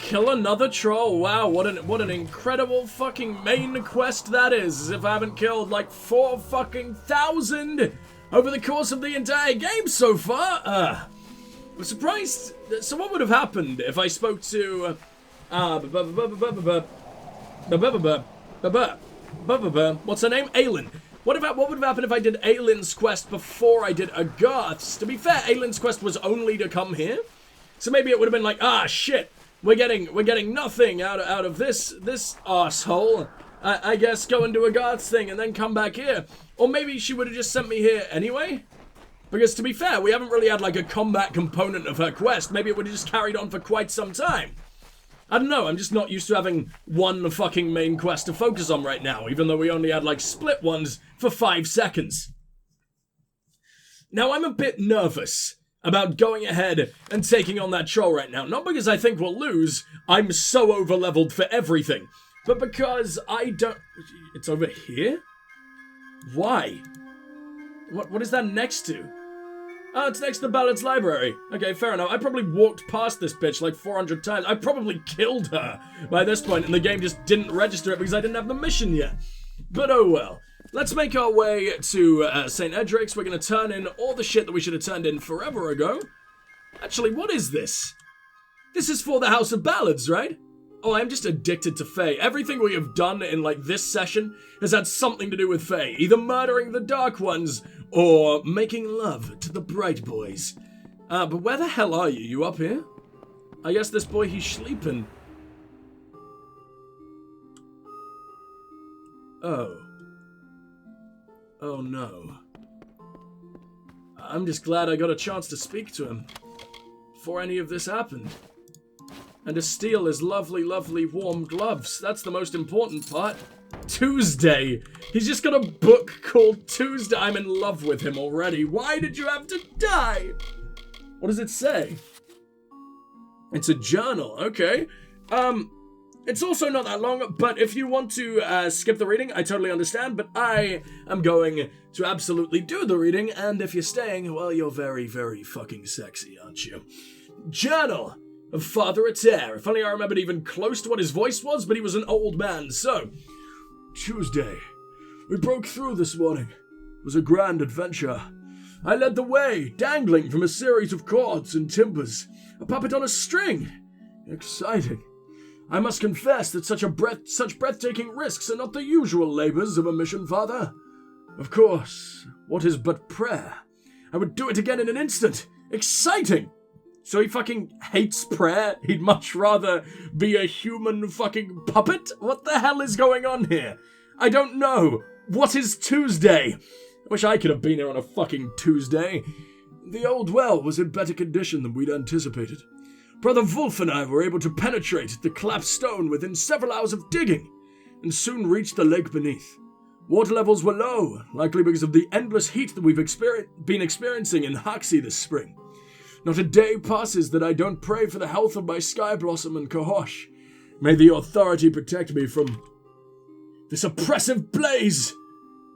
Kill another troll. Wow, what an incredible fucking main quest that is. As if I haven't killed like 4 fucking thousand over the course of the entire game so far. I'm surprised. So what would have happened if I spoke to what's her name? Aelin. What would have happened if I did Aelin's quest before I did Agarth's? To be fair, Aelin's quest was only to come here. So maybe it would have been like, ah shit, we're getting nothing out of this asshole. I guess go and do Agarth's thing and then come back here. Or maybe she would have just sent me here anyway. Because to be fair, we haven't really had like a combat component of her quest. Maybe it would have just carried on for quite some time. I don't know, I'm just not used to having one fucking main quest to focus on right now, even though we only had like split ones for 5 seconds. Now I'm a bit nervous about going ahead and taking on that troll right now. Not because I think we'll lose, I'm so over-leveled for everything, but because I don't... It's over here? Why? What is that next to? Oh, it's next to the Ballad's Library. Okay, fair enough. I probably walked past this bitch like 400 times. I probably killed her by this point, and the game just didn't register it because I didn't have the mission yet. But oh well. Let's make our way to St. Edric's. We're going to turn in all the shit that we should have turned in forever ago. Actually, what is this? This is for the House of Ballads, right? Oh, I'm just addicted to Fae. Everything we have done in, like, this session has had something to do with Fae. Either murdering the Dark Ones, or making love to the Bright Boys. But where the hell are you? You up here? I guess this boy, he's sleeping. Oh. Oh no. I'm just glad I got a chance to speak to him before any of this happened. And to steal his lovely, lovely warm gloves. That's the most important part. Tuesday. He's just got a book called Tuesday. I'm in love with him already. Why did you have to die? What does it say? It's a journal. Okay. It's also not that long, but if you want to skip the reading, I totally understand, but I am going to absolutely do the reading, and if you're staying, well, you're very, very fucking sexy, aren't you? Journal of Father Ater. If only I remembered even close to what his voice was, but he was an old man, so... Tuesday. We broke through this morning. It was a grand adventure. I led the way, dangling from a series of cords and timbers, a puppet on a string. Exciting. I must confess that such breathtaking risks are not the usual labors of a mission father. Of course, what is but prayer? I would do it again in an instant. Exciting! So he fucking hates prayer? He'd much rather be a human fucking puppet? What the hell is going on here? I don't know. What is Tuesday? I wish I could have been here on a fucking Tuesday. The old well was in better condition than we'd anticipated. Brother Wolf and I were able to penetrate the collapsed stone within several hours of digging, and soon reached the lake beneath. Water levels were low, likely because of the endless heat that we've been experiencing in Hoxie this spring. Not a day passes that I don't pray for the health of my Sky Blossom and Kahosh. May the authority protect me from this oppressive blaze.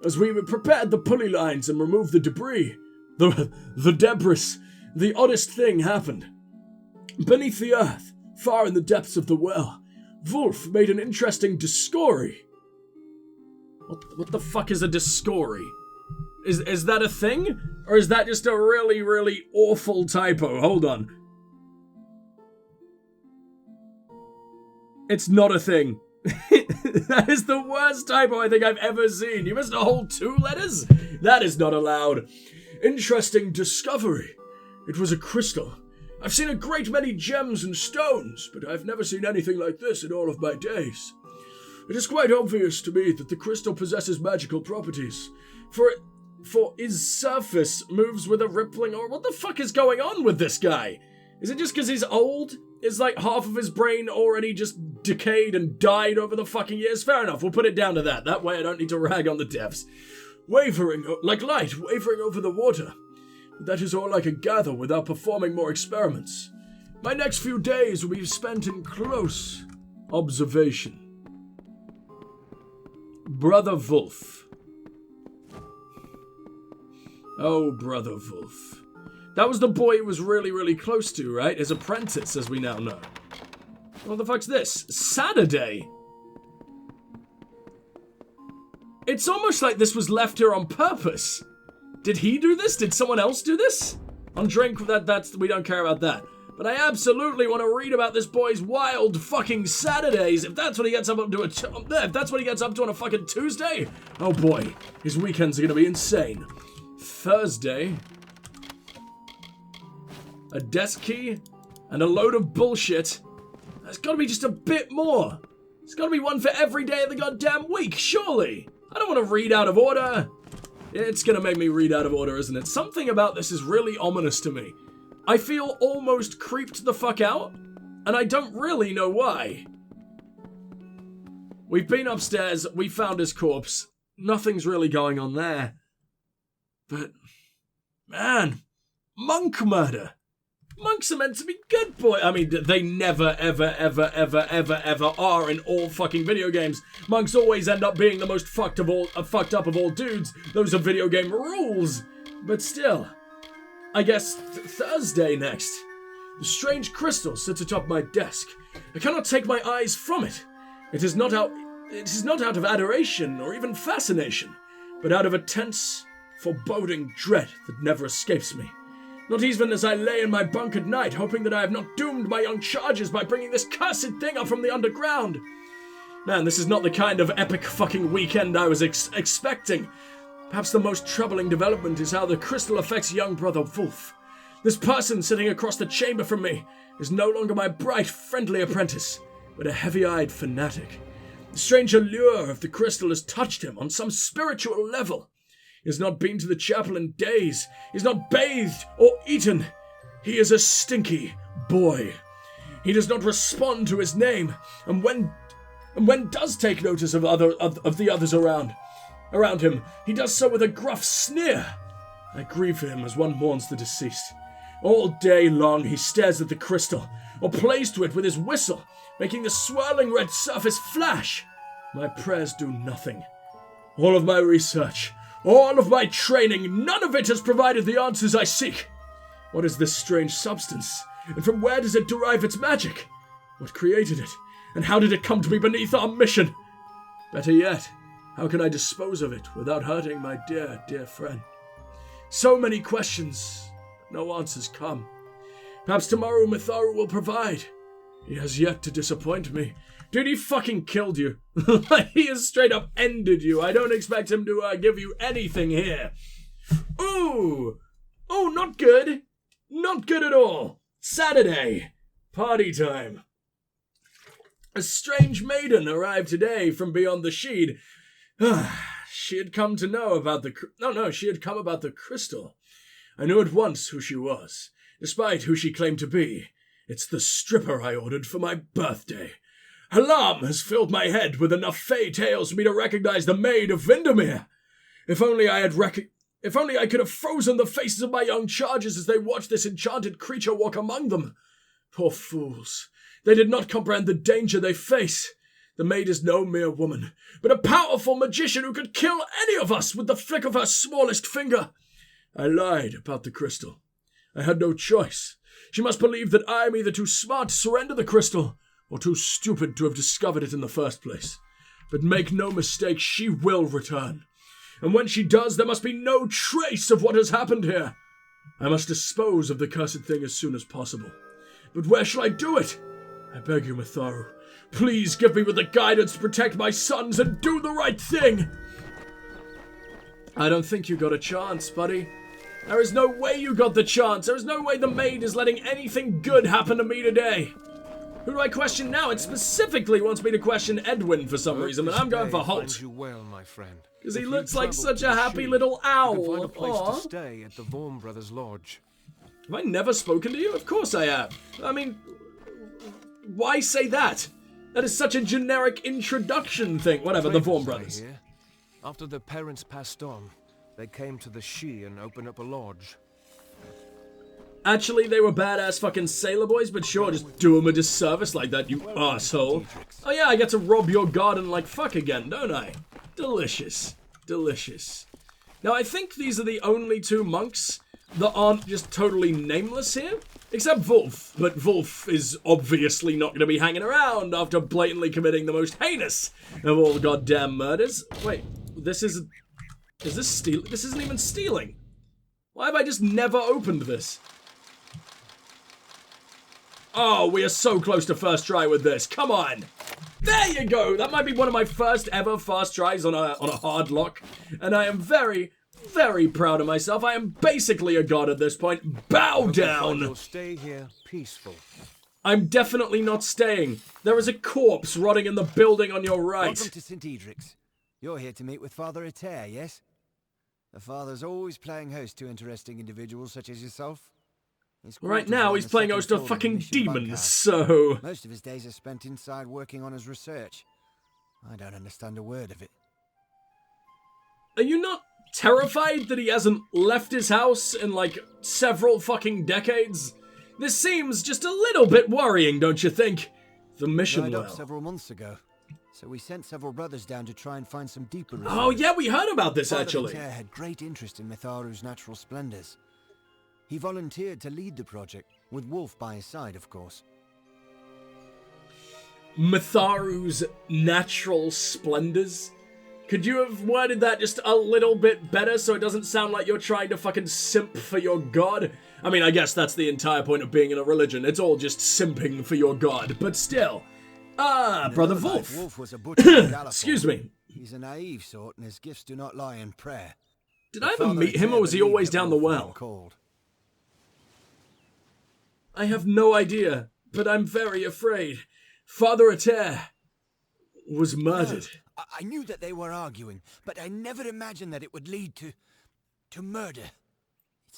As we prepared the pulley lines and removed the debris, the debris, the oddest thing happened. Beneath the earth, far in the depths of the well, Wolf made an interesting discovery. What the fuck is a discovery? Is that a thing? Or is that just a really, really awful typo? Hold on. It's not a thing. That is the worst typo I think I've ever seen. You missed a whole 2 letters? That is not allowed. Interesting discovery. It was a crystal. I've seen a great many gems and stones, but I've never seen anything like this in all of my days. It is quite obvious to me that the crystal possesses magical properties, for its surface moves with a rippling, or what the fuck is going on with this guy? Is it just because he's old? Is like half of his brain already just decayed and died over the fucking years? Fair enough, we'll put it down to that. That way I don't need to rag on the devs. Wavering, like light, wavering over the water. That is all I can gather without performing more experiments. My next few days will be spent in close observation. Brother Wolf. Oh, Brother Wolf. That was the boy he was really, really close to, right? His apprentice, as we now know. What the fuck's this? Saturday? It's almost like this was left here on purpose. Did he do this? Did someone else do this? On drink, that's we don't care about that. But I absolutely want to read about this boy's wild fucking Saturdays. If that's what he gets up to if that's what he gets up to on a fucking Tuesday, oh boy, his weekends are gonna be insane. Thursday, a desk key, and a load of bullshit. There's gotta be just a bit more. There's gotta be one for every day of the goddamn week, surely. I don't want to read out of order. It's gonna make me read out of order, isn't it? Something about this is really ominous to me. I feel almost creeped the fuck out, and I don't really know why. We've been upstairs, we found his corpse. Nothing's really going on there. But, man, monk murder. Monks are meant to be good boy. I mean, they never, ever, ever, ever, ever, ever are in all fucking video games. Monks always end up being the most fucked up of all dudes. Those are video game rules. But still, I guess Thursday next. The strange crystal sits atop my desk. I cannot take my eyes from it. It is not out of adoration or even fascination, but out of a tense, foreboding dread that never escapes me. Not even as I lay in my bunk at night, hoping that I have not doomed my young charges by bringing this cursed thing up from the underground. Man, this is not the kind of epic fucking weekend I was expecting. Perhaps the most troubling development is how the crystal affects young brother Wolf. This person sitting across the chamber from me is no longer my bright, friendly apprentice, but a heavy-eyed fanatic. The strange allure of the crystal has touched him on some spiritual level. He has not been to the chapel in days. He has not bathed or eaten. He is a stinky boy. He does not respond to his name, and when does take notice of the others around him, he does so with a gruff sneer. I grieve for him as one mourns the deceased. All day long he stares at the crystal, or plays to it with his whistle, making the swirling red surface flash. My prayers do nothing. All of my research, all of my training, none of it has provided the answers I seek. What is this strange substance, and from where does it derive its magic? What created it, and how did it come to be beneath our mission? Better yet, how can I dispose of it without hurting my dear, dear friend? So many questions, no answers come. Perhaps tomorrow Mitharu will provide. He has yet to disappoint me. Dude, he fucking killed you. He has straight up ended you. I don't expect him to give you anything here. Ooh! Oh, not good. Not good at all. Saturday. Party time. A strange maiden arrived today from beyond the Sheed. She had come to know about she had come about the crystal. I knew at once who she was, despite who she claimed to be. It's the stripper I ordered for my birthday. Alarm has filled my head with enough fey tales for me to recognize the Maid of Windermere. If only I could have frozen the faces of my young charges as they watched this enchanted creature walk among them. Poor fools. They did not comprehend the danger they face. The maid is no mere woman, but a powerful magician who could kill any of us with the flick of her smallest finger. I lied about the crystal. I had no choice. She must believe that I am either too smart to surrender the crystal, or too stupid to have discovered it in the first place. But make no mistake, she will return. And when she does, there must be no trace of what has happened here. I must dispose of the cursed thing as soon as possible. But where shall I do it? I beg you, Mitharu, please give me with the guidance to protect my sons and do the right thing. I don't think you got a chance, buddy. There is no way you got the chance. There is no way the maid is letting anything good happen to me today. Who do I question now? It specifically wants me to question Edwin for some reason, but I'm going for Holt. Because he looks like such a happy little owl. You can find a place to stay at the Vaughan Brothers Lodge. Have I never spoken to you? Of course I have. I mean, why say that? That is such a generic introduction thing. Whatever, the Vaughan Brothers. Here. After their parents passed on, they came to the She and opened up a lodge. Actually, they were badass fucking sailor boys, but sure, just do them a disservice like that, you asshole. Oh yeah, I get to rob your garden like fuck again, don't I? Delicious. Delicious. Now, I think these are the only two monks that aren't just totally nameless here. Except Wolf, but Wolf is obviously not going to be hanging around after blatantly committing the most heinous of all goddamn murders. Wait, is this steal? This isn't even stealing. Why have I just never opened this? Oh, we are so close to first try with this. Come on. There you go. That might be one of my first ever fast tries on a hard lock. And I am very, very proud of myself. I am basically a god at this point. Bow down. You'll stay here peaceful. I'm definitely not staying. There is a corpse rotting in the building on your right. Welcome to St. Edric's. You're here to meet with Father Eter, yes? The Father's always playing host to interesting individuals such as yourself. Right now, he's playing host to fucking demons, so... Most of his days are spent inside working on his research. I don't understand a word of it. Are you not terrified that he hasn't left his house in, like, several fucking decades? This seems just a little bit worrying, don't you think? The mission Dried well. up several months ago, so we sent several brothers down to try and find some deeper reserves. Oh yeah, we heard about this Father actually. Eter had great interest in Mitharu's natural splendors. He volunteered to lead the project, with Wolf by his side, of course. Mitharu's natural splendors? Could you have worded that just a little bit better so it doesn't sound like you're trying to fucking simp for your god? I mean, I guess that's the entire point of being in a religion. It's all just simping for your god, but still. Ah, Brother Wolf. Wolf was a butcher. Excuse me. He's a naive sort, and his gifts do not lie in prayer. Did I ever meet him, or was he always down the well? I have no idea, but I'm very afraid. Father Eter was murdered. I knew that they were arguing, but I never imagined that it would lead to murder.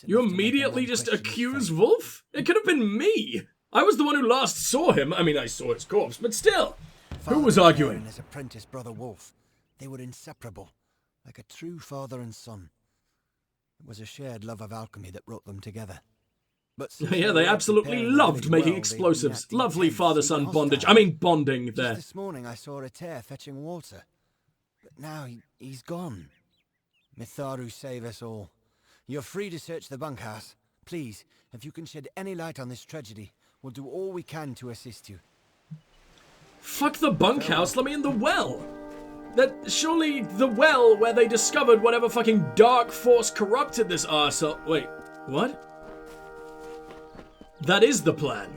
You immediately just accuse Wolf? It could have been me. I was the one who last saw him. I mean, I saw his corpse, but still. Who was arguing? And his apprentice, Brother Wolf. They were inseparable, like a true father and son. It was a shared love of alchemy that brought them together. But yeah, they absolutely loved making explosives. Lovely father-son bondage. I mean, bonding there. Just this morning I saw Eter fetching water. But now he's gone. Mitharu save us all. You're free to search the bunkhouse. Please, if you can shed any light on this tragedy, we'll do all we can to assist you. Fuck the bunkhouse, let me in the well. That surely the well where they discovered whatever fucking dark force corrupted this arsehole. Wait, what? That is the plan.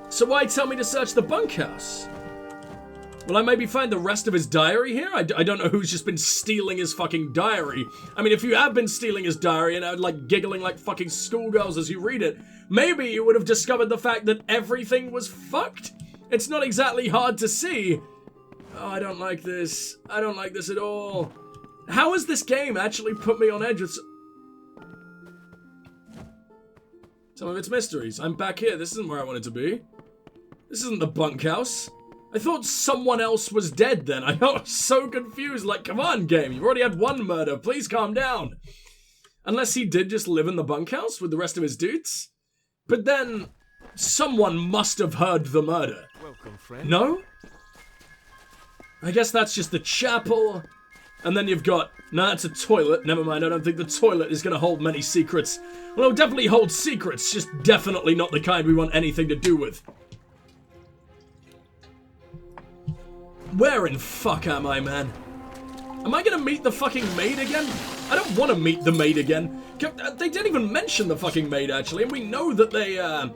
So why tell me to search the bunkhouse? Will I maybe find the rest of his diary here? I don't know who's just been stealing his fucking diary. I mean, if you have been stealing his diary and are like giggling like fucking schoolgirls as you read it, maybe you would have discovered the fact that everything was fucked. It's not exactly hard to see. Oh, I don't like this. I don't like this at all. How has this game actually put me on edge with some of its mysteries? I'm back here. This isn't where I wanted to be. This isn't the bunkhouse. I thought someone else was dead then. I was so confused. Like, come on, game. You've already had one murder. Please calm down. Unless he did just live in the bunkhouse with the rest of his dudes. But then, someone must have heard the murder. Welcome, friend. No? I guess that's just the chapel. And then you've got... No, that's a toilet. Never mind, I don't think the toilet is going to hold many secrets. Well, it'll definitely hold secrets. Just definitely not the kind we want anything to do with. Where in fuck am I, man? Am I gonna meet the fucking maid again? I don't want to meet the maid again. They didn't even mention the fucking maid, actually, and we know that they, I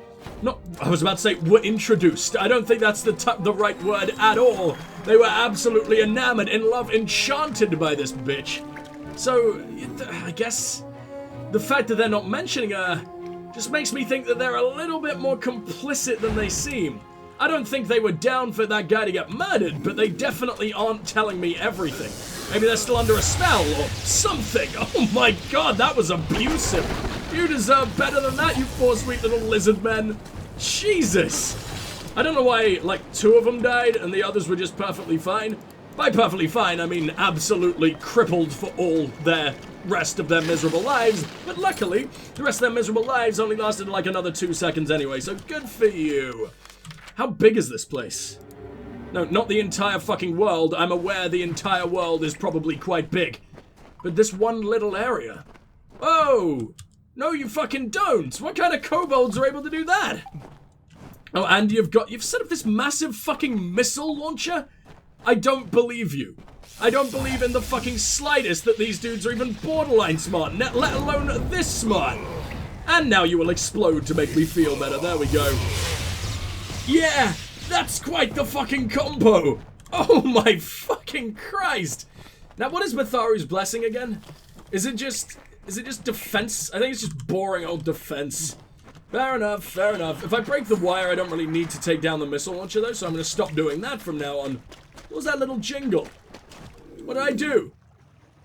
was about to say, were introduced. I don't think that's the right word at all. They were absolutely enamored, in love, enchanted by this bitch. So, I guess the fact that they're not mentioning her just makes me think that they're a little bit more complicit than they seem. I don't think they were down for that guy to get murdered, but they definitely aren't telling me everything. Maybe they're still under a spell or something. Oh my god, that was abusive. You deserve better than that, you poor sweet little lizard men. Jesus. I don't know why, like, 2 of them died and the others were just perfectly fine. By perfectly fine, I mean absolutely crippled for all their rest of their miserable lives. But luckily, the rest of their miserable lives only lasted like another 2 seconds anyway, so good for you. How big is this place? No, not the entire fucking world. I'm aware the entire world is probably quite big. But this one little area. Oh! No, you fucking don't! What kind of kobolds are able to do that? Oh, and you've set up this massive fucking missile launcher? I don't believe you. I don't believe in the fucking slightest that these dudes are even borderline smart, let alone this smart. And now you will explode to make me feel better. There we go. Yeah, that's quite the fucking combo. Oh my fucking Christ. Now, what is Mitharu's blessing again? Is it just defense? I think it's just boring old defense. Fair enough, fair enough. If I break the wire, I don't really need to take down the missile launcher, though, so I'm going to stop doing that from now on. What was that little jingle? What did I do?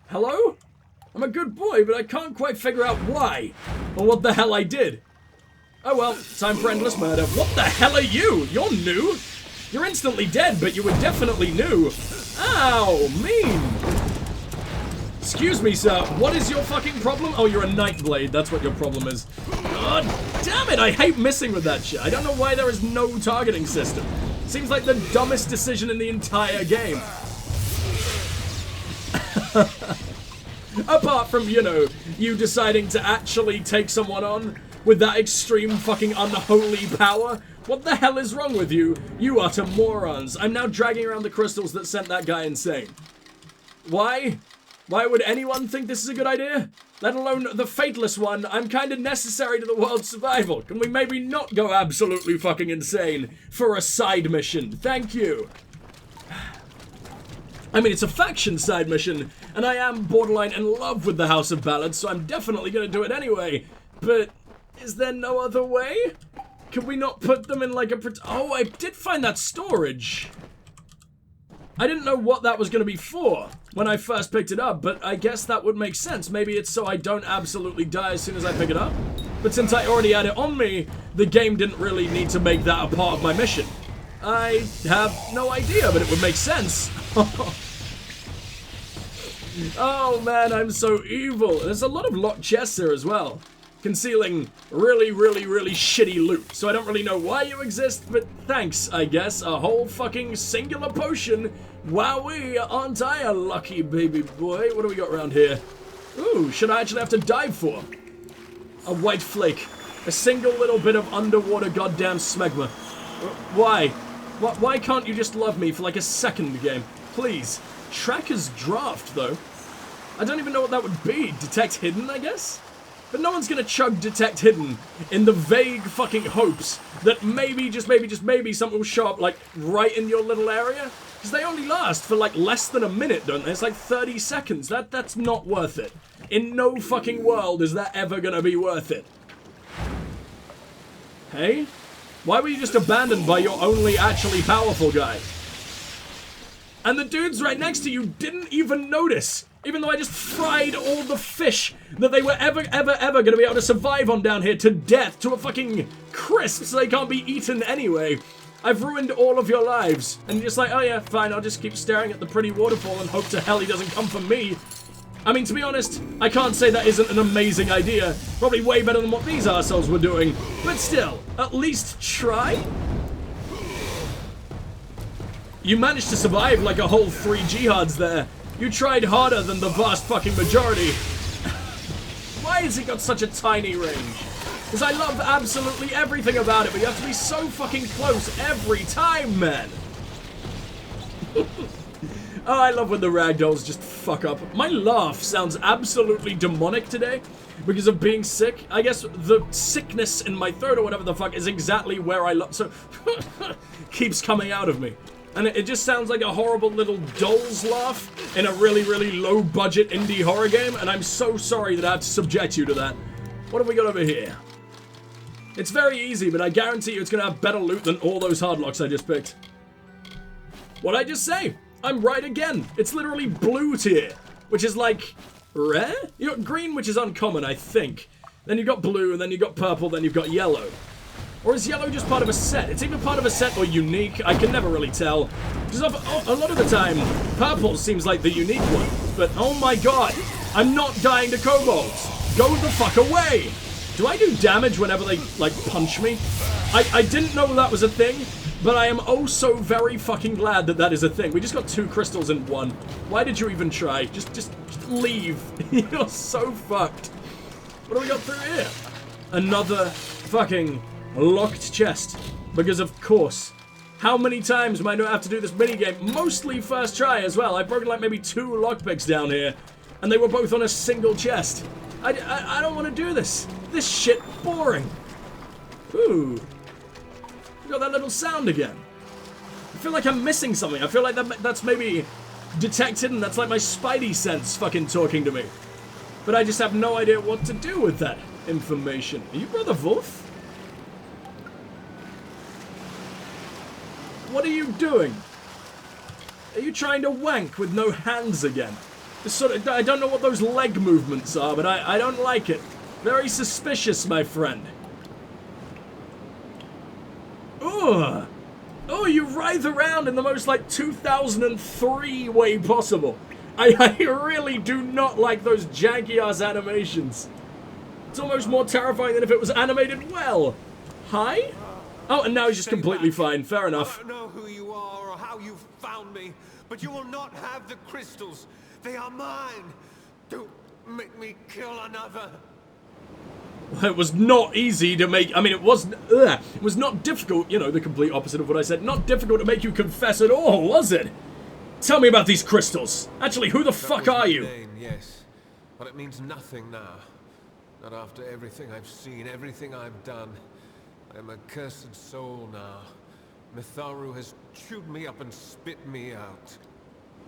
Hello? I'm a good boy, but I can't quite figure out why, or what the hell I did. Oh well, time for endless murder. What the hell are you? You're new? You're instantly dead, but you were definitely new. Ow, mean. Excuse me, sir. What is your fucking problem? Oh, you're a Nightblade. That's what your problem is. God damn it, I hate missing with that shit. I don't know why there is no targeting system. Seems like the dumbest decision in the entire game. Apart from, you know, you deciding to actually take someone on with that extreme fucking unholy power. What the hell is wrong with you? You utter morons. I'm now dragging around the crystals that sent that guy insane. Why? Why would anyone think this is a good idea? Let alone the Fateless One. I'm kind of necessary to the world's survival. Can we maybe not go absolutely fucking insane for a side mission? Thank you. I mean, it's a faction side mission, and I am borderline in love with the House of Ballads, so I'm definitely gonna do it anyway. But is there no other way? Can we not put them in like a... Oh, I did find that storage. I didn't know what that was going to be for when I first picked it up, but I guess that would make sense. Maybe it's so I don't absolutely die as soon as I pick it up. But since I already had it on me, the game didn't really need to make that a part of my mission. I have no idea, but it would make sense. Oh man, I'm so evil. There's a lot of locked chests here as well, concealing really, really, really shitty loot. So I don't really know why you exist, but thanks, I guess. A whole fucking singular potion. Wowee, aren't I a lucky baby boy? What do we got around here? Ooh, should I actually have to dive for? A white flake. A single little bit of underwater goddamn smegma. Why? Why can't you just love me for like a second, game? Please. Tracker's draft, though. I don't even know what that would be. Detect hidden, I guess? But no one's gonna chug detect hidden in the vague fucking hopes that maybe, just maybe, something will show up, like, right in your little area. Because they only last for, like, less than a minute, don't they? It's like 30 seconds. That's not worth it. In no fucking world is that ever gonna be worth it. Hey? Why were you just abandoned by your only actually powerful guy? And the dudes right next to you didn't even notice. Even though I just fried all the fish that they were ever gonna be able to survive on down here to death, to a fucking crisp, so they can't be eaten anyway. I've ruined all of your lives. And you're just like, oh yeah, fine, I'll just keep staring at the pretty waterfall and hope to hell he doesn't come for me. I mean, to be honest, I can't say that isn't an amazing idea. Probably way better than what these arseholes were doing. But still, at least try? You managed to survive like a whole 3 jihads there. You tried harder than the vast fucking majority. Why has it got such a tiny range? Because I love absolutely everything about it, but you have to be so fucking close every time, man. Oh, I love when the ragdolls just fuck up. My laugh sounds absolutely demonic today because of being sick. I guess the sickness in my throat or whatever the fuck is exactly where I love. So, keeps coming out of me. And it just sounds like a horrible little doll's laugh in a really, really low-budget indie horror game, and I'm so sorry that I have to subject you to that. What have we got over here? It's very easy, but I guarantee you it's going to have better loot than all those hardlocks I just picked. What'd I just say? I'm right again. It's literally blue tier, which is like rare? You got green, which is uncommon, I think. Then you've got blue, and then you've got purple, then you've got yellow. Or is yellow just part of a set? It's either part of a set or unique. I can never really tell. Because a lot of the time, purple seems like the unique one. But oh my god, I'm not dying to kobolds. Go the fuck away. Do I do damage whenever they, like, punch me? I didn't know that was a thing, but I am oh so very fucking glad that that is a thing. We just got 2 crystals in 1. Why did you even try? Just leave. You're so fucked. What do we got through here? Another fucking locked chest. Because of course. How many times am I going to have to do this minigame? Mostly first try as well. I've broken like maybe 2 lockpicks down here. And they were both on a single chest. I don't want to do this. This shit boring. Ooh. We got that little sound again. I feel like I'm missing something. I feel like that's maybe detected and that's like my spidey sense fucking talking to me. But I just have no idea what to do with that information. Are you Brother Wolf? What are you doing? Are you trying to wank with no hands again? This sort of, I don't know what those leg movements are, but I don't like it. Very suspicious, my friend. Ugh. Oh, you writhe around in the most, like, 2003 way possible. I really do not like those janky-ass animations. It's almost more terrifying than if it was animated well. Hi? Oh, and now he's just completely fine. Fair enough. I don't know who you are or how you found me, but you will not have the crystals. They are mine. Don't make me kill another. It was not easy to make, I mean, it was not difficult, you know, the complete opposite of what I said. Not difficult to make you confess at all, was it? Tell me about these crystals. Actually, who the fuck are you? Name, yes, but it means nothing now. Not after everything I've seen, everything I've done. I am a cursed soul now. Mitharu has chewed me up and spit me out.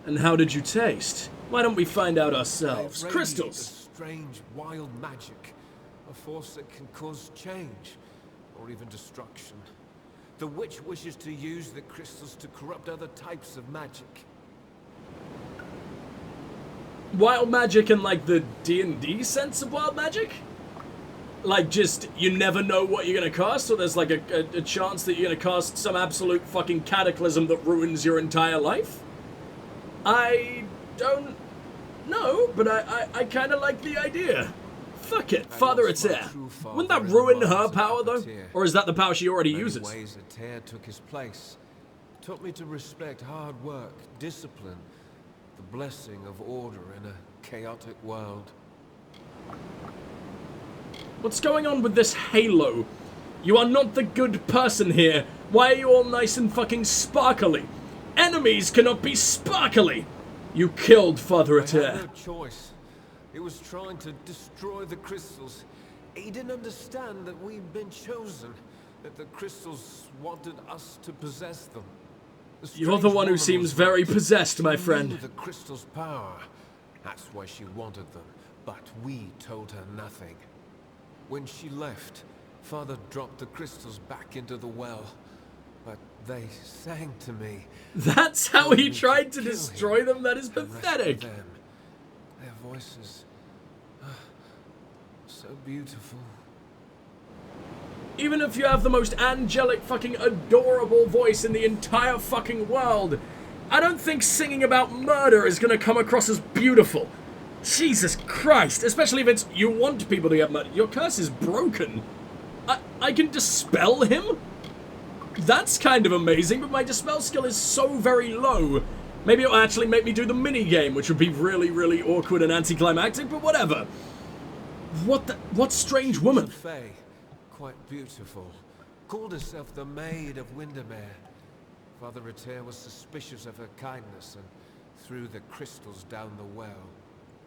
And how did you taste? Why don't we find out ourselves? I've Crystals! A strange, wild magic. A force that can cause change, or even destruction. The witch wishes to use the crystals to corrupt other types of magic. Wild magic in, like, the D&D sense of wild magic? Like, just, you never know what you're gonna cast, or there's, like, a chance that you're gonna cast some absolute fucking cataclysm that ruins your entire life? I don't know, but I kind of like the idea. Fuck it, Father Ater. Wouldn't that ruin her power, though? Or is that the power she already uses? In many ways, Ater took his place. Taught me to respect hard work, discipline, the blessing of order in a chaotic world. What's going on with this halo? You are not the good person here. Why are you all nice and fucking sparkly? Enemies cannot be sparkly! You killed Father Ater. I had no choice. He was trying to destroy the crystals. He didn't understand that we'd been chosen, that the crystals wanted us to possess them. You're the one who seems very possessed, my friend. She knew the crystals' power. That's why she wanted them, but we told her nothing. When she left, Father dropped the crystals back into the well, but they sang to me. That's how he tried to destroy them? That is pathetic. Them. Their voices, so beautiful. Even if you have the most angelic fucking adorable voice in the entire fucking world, I don't think singing about murder is gonna come across as beautiful. Jesus Christ, especially if it's you want people to get murdered. Your curse is broken. I can dispel him? That's kind of amazing, but my dispel skill is so very low. Maybe it'll actually make me do the mini-game, which would be really, really awkward and anticlimactic, but whatever. What strange woman? Fae, quite beautiful. Called herself the Maid of Windermere. Father Ater was suspicious of her kindness and threw the crystals down the well.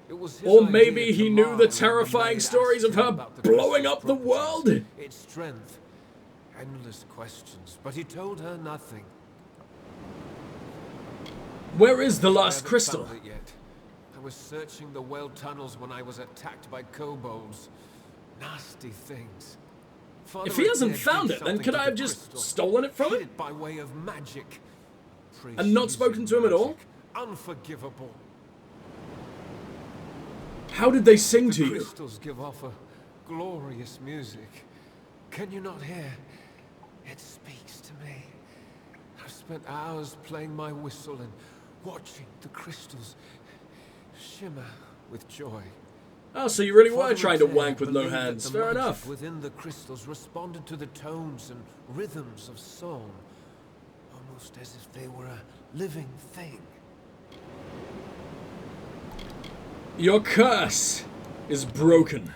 It was his or maybe idea he to knew lie the when terrifying Maid stories of asked him her about the blowing crystal's up the world? properties, its strength, endless questions, but he told her nothing. Where is the I last haven't crystal? found it yet. I was searching the well tunnels when I was attacked by kobolds. Nasty things. If he hasn't found it, then could I have just stolen it from him? By way of magic. And not spoken to him at all? Unforgivable. How did they sing to The you? crystals give off a glorious music. Can you not hear? It speaks to me. I've spent hours playing my whistle and watching the crystals shimmer with joy. Oh, so you really were Father trying to Ater wank with no believed that hands. the Fair magic enough. within the crystals responded to the tones and rhythms of song, almost as if they were a living thing. Your curse is broken.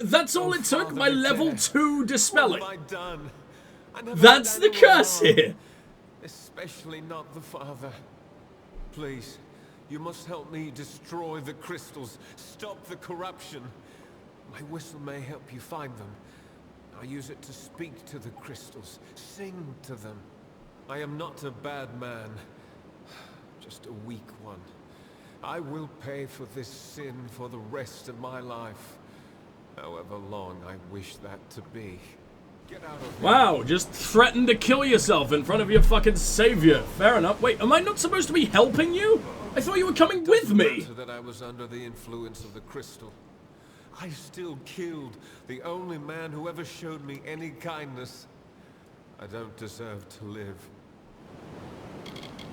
That's all it took? My level 2 dispelling. What have I done? I never That's did the anyone curse wrong. here. Especially not the father. Please, you must help me destroy the crystals. Stop the corruption. My whistle may help you find them. I use it to speak to the crystals, sing to them. I am not a bad man, just a weak one. I will pay for this sin for the rest of my life, however long I wish that to be. Get out of here. Wow, just threaten to kill yourself in front of your fucking savior. Fair enough. Wait, am I not supposed to be helping you? I thought you were coming with me. Doesn't matter that I was under the influence of the crystal. I still killed the only man who ever showed me any kindness. I don't deserve to live.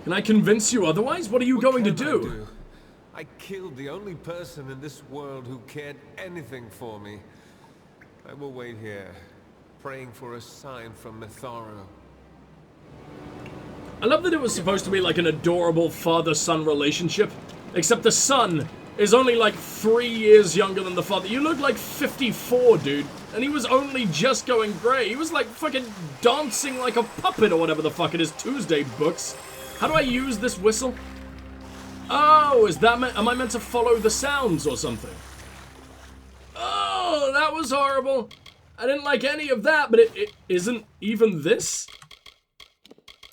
Can I convince you otherwise? What are you What going to can I do? I killed the only person in this world who cared anything for me. I will wait here, praying for a sign from Mitharu. I love that it was supposed to be like an adorable father-son relationship, except the son is only like 3 years younger than the father. You look like 54, dude, and he was only just going grey. He was like fucking dancing like a puppet or whatever the fuck it is, Tuesday books. How do I use this whistle? Oh, is that am I meant to follow the sounds or something? Oh, that was horrible. I didn't like any of that, but it isn't even this?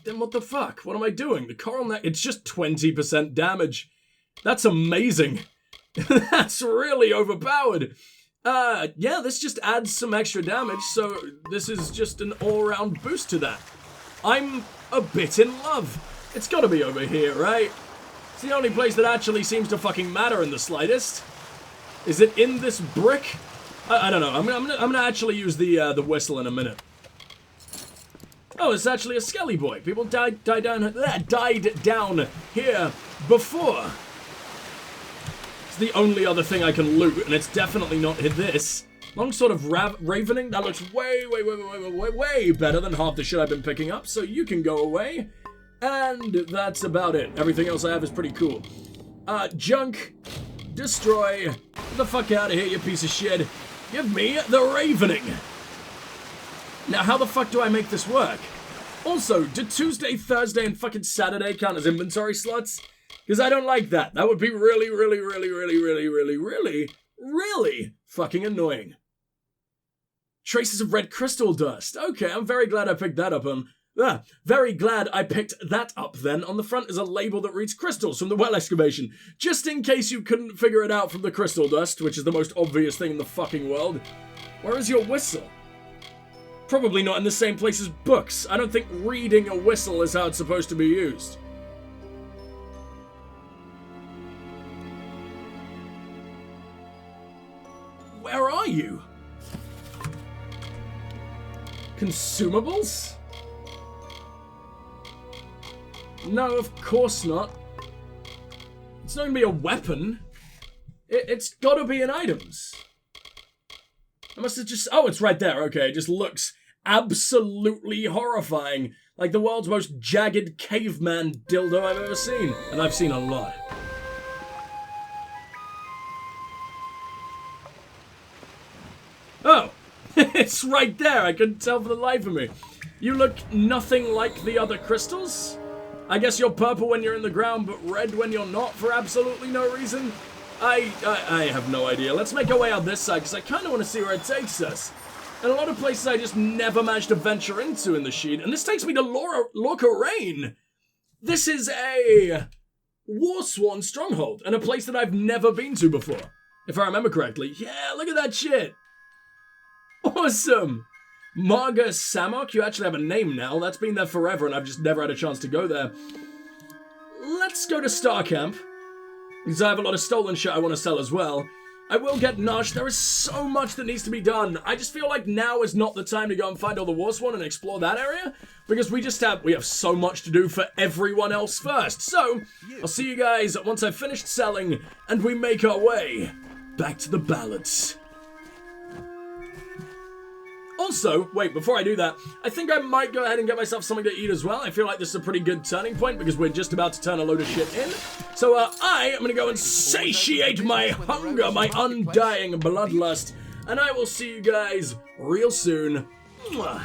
Then what the fuck? What am I doing? The coral neck, it's just 20% damage. That's amazing. That's really overpowered. Yeah, this just adds some extra damage, so this is just an all-around boost to that. I'm a bit in love. It's gotta be over here, right? It's the only place that actually seems to fucking matter in the slightest. Is it in this brick? I don't know. I'm gonna actually use the whistle in a minute. Oh, it's actually a skelly boy. People died down here before. It's the only other thing I can loot, and it's definitely not this. Long sort of ravening. That looks way better than half the shit I've been picking up. So you can go away. And that's about it. Everything else I have is pretty cool. Junk. Destroy. Get the fuck out of here, you piece of shit. Give me the ravening. Now, how the fuck do I make this work? Also, do Tuesday, Thursday, and fucking Saturday count as inventory slots? Because I don't like that. That would be really fucking annoying. Traces of red crystal dust. Okay, I'm very glad I picked that up. Very glad I picked that up then. On the front is a label that reads crystals from the well excavation. Just in case you couldn't figure it out from the crystal dust, which is the most obvious thing in the fucking world. Where is your whistle? Probably not in the same place as books. I don't think reading a whistle is how it's supposed to be used. Where are you? Consumables? No, of course not. It's not gonna be a weapon. It's gotta be in items. I must have just... Oh, it's right there. Okay, it just looks absolutely horrifying. Like the world's most jagged caveman dildo I've ever seen. And I've seen a lot. Oh, it's right there. I couldn't tell for the life of me. You look nothing like the other crystals. I guess you're purple when you're in the ground, but red when you're not for absolutely no reason. I have no idea. Let's make our way out this side, because I kind of want to see where it takes us. And a lot of places I just never managed to venture into in the sheet. And this takes me to Lorcareign. This is a Warsworn stronghold, and a place that I've never been to before. If I remember correctly. Yeah, look at that shit. Awesome. Marga Samok, you actually have a name now. That's been there forever, and I've just never had a chance to go there. Let's go to Star Camp, because I have a lot of stolen shit I want to sell as well. I will get Nosh. There is so much that needs to be done. I just feel like now is not the time to go and find all the Warsworn and explore that area, because we have so much to do for everyone else first. So, I'll see you guys once I've finished selling, and we make our way back to the ballads. Also, wait, before I do that, I think I might go ahead and get myself something to eat as well. I feel like this is a pretty good turning point because we're just about to turn a load of shit in. So, I am gonna go and satiate my hunger, my undying bloodlust, and I will see you guys real soon. Mwah.